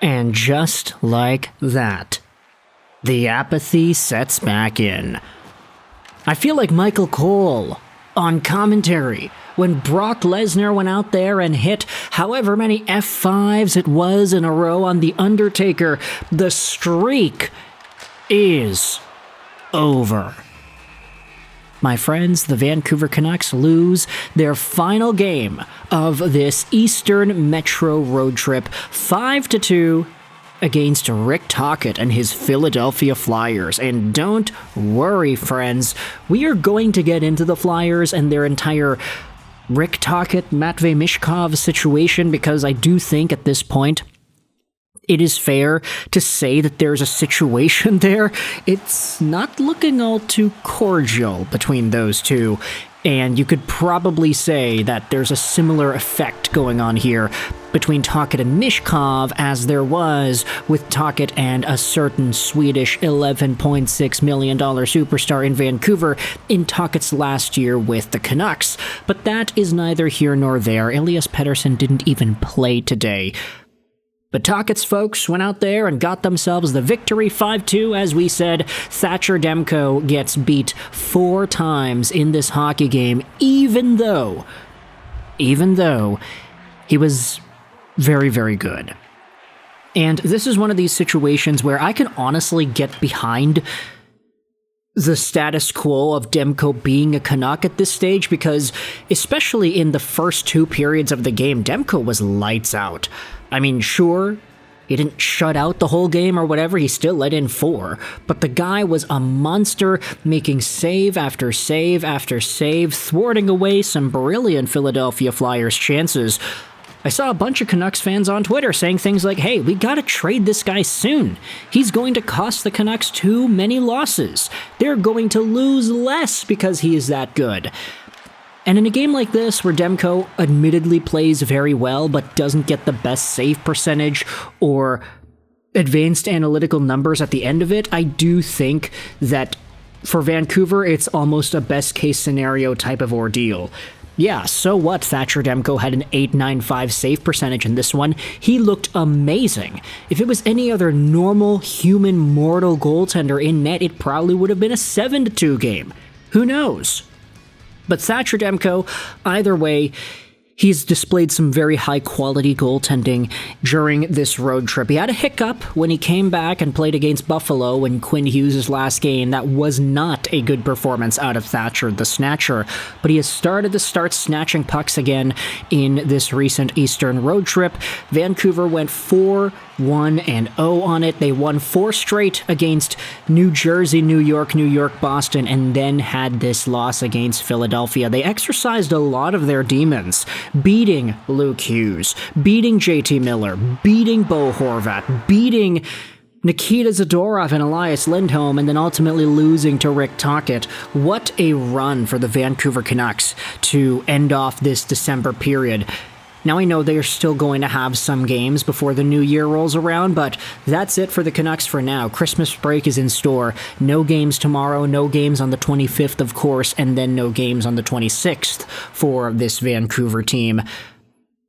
And just like that, the apathy sets back in. I feel like Michael Cole on commentary when Brock Lesnar went out there and hit however many F5s it was in a row on The Undertaker. The streak is over. My friends, the Vancouver Canucks lose their final game of this Eastern Metro road trip 5-2 against Rick Tocchet and his Philadelphia Flyers. And don't worry, friends, we are going to get into the Flyers and their entire Rick Tocchet, Matvei Michkov situation, because I do think at this point it is fair to say that there's a situation there. It's not looking all too cordial between those two, and you could probably say that there's a similar effect going on here between Tocchet and Michkov as there was with Tocchet and a certain Swedish $11.6 million superstar in Vancouver in Tocchet's last year with the Canucks. But that is neither here nor there. Elias Pettersson didn't even play today. But Tocchet's folks went out there and got themselves the victory 5-2. As we said, Thatcher Demko gets beat 4 times in this hockey game, even though he was very, very good. And this is one of these situations where I can honestly get behind the status quo of Demko being a Canuck at this stage, because especially in the first 2 periods of the game, Demko was lights out. I mean, sure, he didn't shut out the whole game or whatever, he still let in 4, but the guy was a monster, making save after save after save, thwarting away some brilliant Philadelphia Flyers chances. I saw a bunch of Canucks fans on Twitter saying things like, hey, we gotta trade this guy soon. He's going to cost the Canucks too many losses. They're going to lose less because he is that good. And in a game like this, where Demko admittedly plays very well but doesn't get the best save percentage or advanced analytical numbers at the end of it, I do think that for Vancouver, it's almost a best-case scenario type of ordeal. Yeah, so what? Thatcher Demko had an .895 save percentage in this one. He looked amazing. If it was any other normal, human, mortal goaltender in net, it probably would have been a 7-2 game. Who knows? But Thatcher Demko, either way, he's displayed some very high-quality goaltending during this road trip. He had a hiccup when he came back and played against Buffalo in Quinn Hughes' last game. That was not a good performance out of Thatcher, the Snatcher. But he has started to snatching pucks again in this recent Eastern road trip. Vancouver went 4-1-0 on it. They won 4 straight against New Jersey, New York, Boston, and then had this loss against Philadelphia. They exercised a lot of their demons, beating Luke Hughes, beating JT Miller, beating Bo Horvat, beating Nikita Zadorov and Elias Lindholm, and then ultimately losing to Rick Tocchet. What a run for the Vancouver Canucks to end off this December period. Now, I know they are still going to have some games before the new year rolls around, but that's it for the Canucks for now. Christmas break is in store. No games tomorrow, no games on the 25th, of course, and then no games on the 26th for this Vancouver team.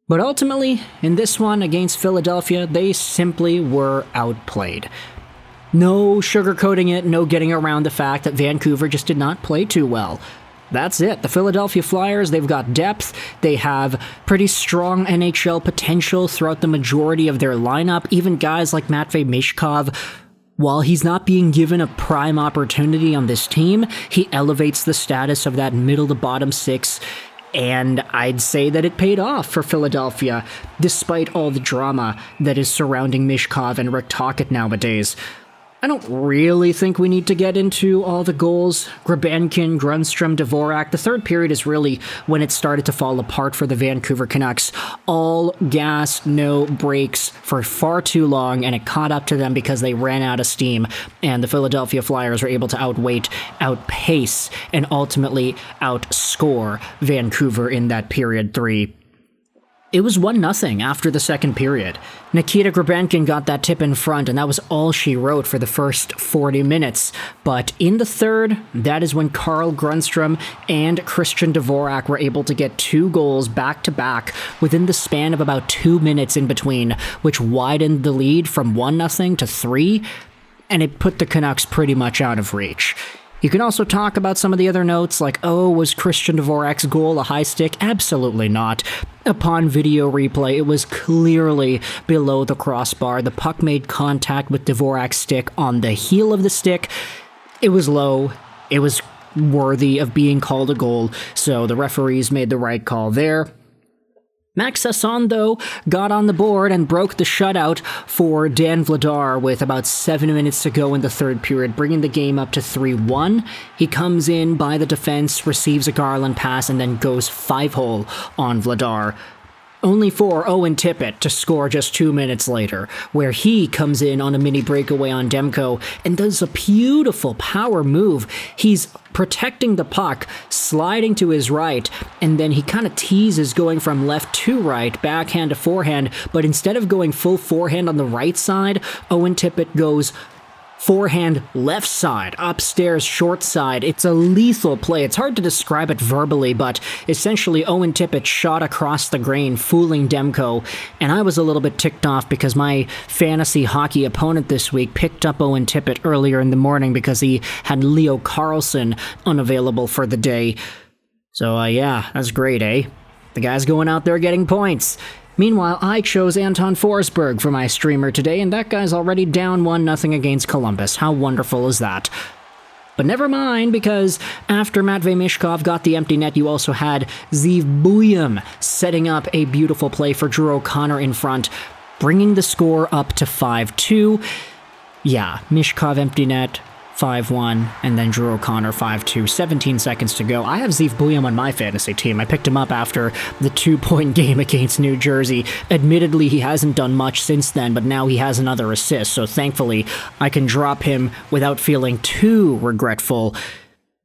But ultimately, in this one against Philadelphia, they simply were outplayed. No sugarcoating it, no getting around the fact that Vancouver just did not play too well. That's it. The Philadelphia Flyers, they've got depth. They have pretty strong NHL potential throughout the majority of their lineup. Even guys like Matvei Michkov, while he's not being given a prime opportunity on this team, he elevates the status of that middle to bottom 6. And I'd say that it paid off for Philadelphia, despite all the drama that is surrounding Michkov and Rick Tocchet nowadays. I don't really think we need to get into all the goals. Grebenkin, Grundstrom, Dvorak. The third period is really when it started to fall apart for the Vancouver Canucks. All gas, no brakes for far too long, and it caught up to them because they ran out of steam, and the Philadelphia Flyers were able to outpace, and ultimately outscore Vancouver in that period 3. It was 1-0 after the second period. Nikita Grebenkin got that tip in front, and that was all she wrote for the first 40 minutes. But in the third, that is when Carl Grundstrom and Christian Dvorak were able to get 2 goals back-to-back within the span of about 2 minutes in between, which widened the lead from 1-0 to 3, and it put the Canucks pretty much out of reach. You can also talk about some of the other notes, like, oh, was Christian Dvorak's goal a high stick? Absolutely not. Upon video replay, it was clearly below the crossbar. The puck made contact with Dvorak's stick on the heel of the stick. It was low. It was worthy of being called a goal, so the referees made the right call there. Max Sasson, though, got on the board and broke the shutout for Dan Vladar with about 7 minutes to go in the third period, bringing the game up to 3-1. He comes in by the defense, receives a Garland pass, and then goes 5-hole on Vladar. Only for Owen Tippett to score just 2 minutes later, where he comes in on a mini breakaway on Demko and does a beautiful power move. He's protecting the puck, sliding to his right, and then he kind of teases going from left to right, backhand to forehand, but instead of going full forehand on the right side, Owen Tippett goes forehand left side, upstairs short side. It's a lethal play. It's hard to describe it verbally, but essentially Owen Tippett shot across the grain, fooling Demko, and I was a little bit ticked off because my fantasy hockey opponent this week picked up Owen Tippett earlier in the morning because he had Leo Carlsson unavailable for the day. So yeah, that's great, eh? The guy's going out there getting points. Meanwhile, I chose Anton Forsberg for my streamer today, and that guy's already down 1-0 against Columbus. How wonderful is that? But never mind, because after Matvei Michkov got the empty net, you also had Zeev Buyum setting up a beautiful play for Drew O'Connor in front, bringing the score up to 5-2. Yeah, Michkov empty net, 5-1, and then Drew O'Connor 5-2, 17 seconds to go. I have Zeev Buyum on my fantasy team. I picked him up after the 2-point game against New Jersey. Admittedly, he hasn't done much since then, but now he has another assist, so thankfully I can drop him without feeling too regretful.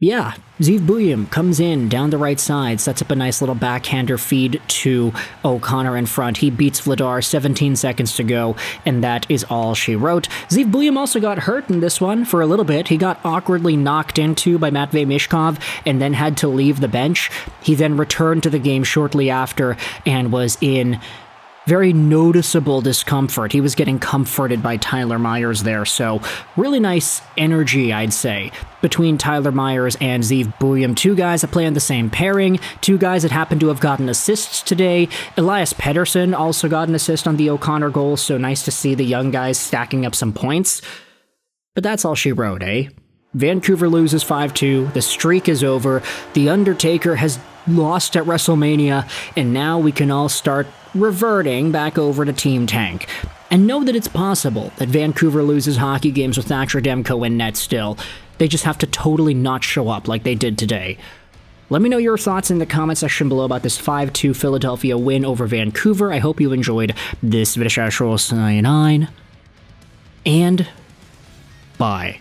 Yeah, Zeev Buyum comes in down the right side, sets up a nice little backhander feed to O'Connor in front. He beats Vladar, 17 seconds to go, and that is all she wrote. Zeev Buyum also got hurt in this one for a little bit. He got awkwardly knocked into by Matvei Michkov and then had to leave the bench. He then returned to the game shortly after and was in very noticeable discomfort. He was getting comforted by Tyler Myers there, so really nice energy, I'd say, between Tyler Myers and Zeev Buyum. 2 guys that play on the same pairing, 2 guys that happen to have gotten assists today. Elias Pettersson also got an assist on the O'Connor goal, so nice to see the young guys stacking up some points. But that's all she wrote, eh? Vancouver loses 5-2, the streak is over, The Undertaker has lost at WrestleMania, and now we can all start reverting back over to Team Tank. And know that it's possible that Vancouver loses hockey games with Thatcher Demko in net still. They just have to totally not show up like they did today. Let me know your thoughts in the comment section below about this 5-2 Philadelphia win over Vancouver. I hope you enjoyed this video, and bye.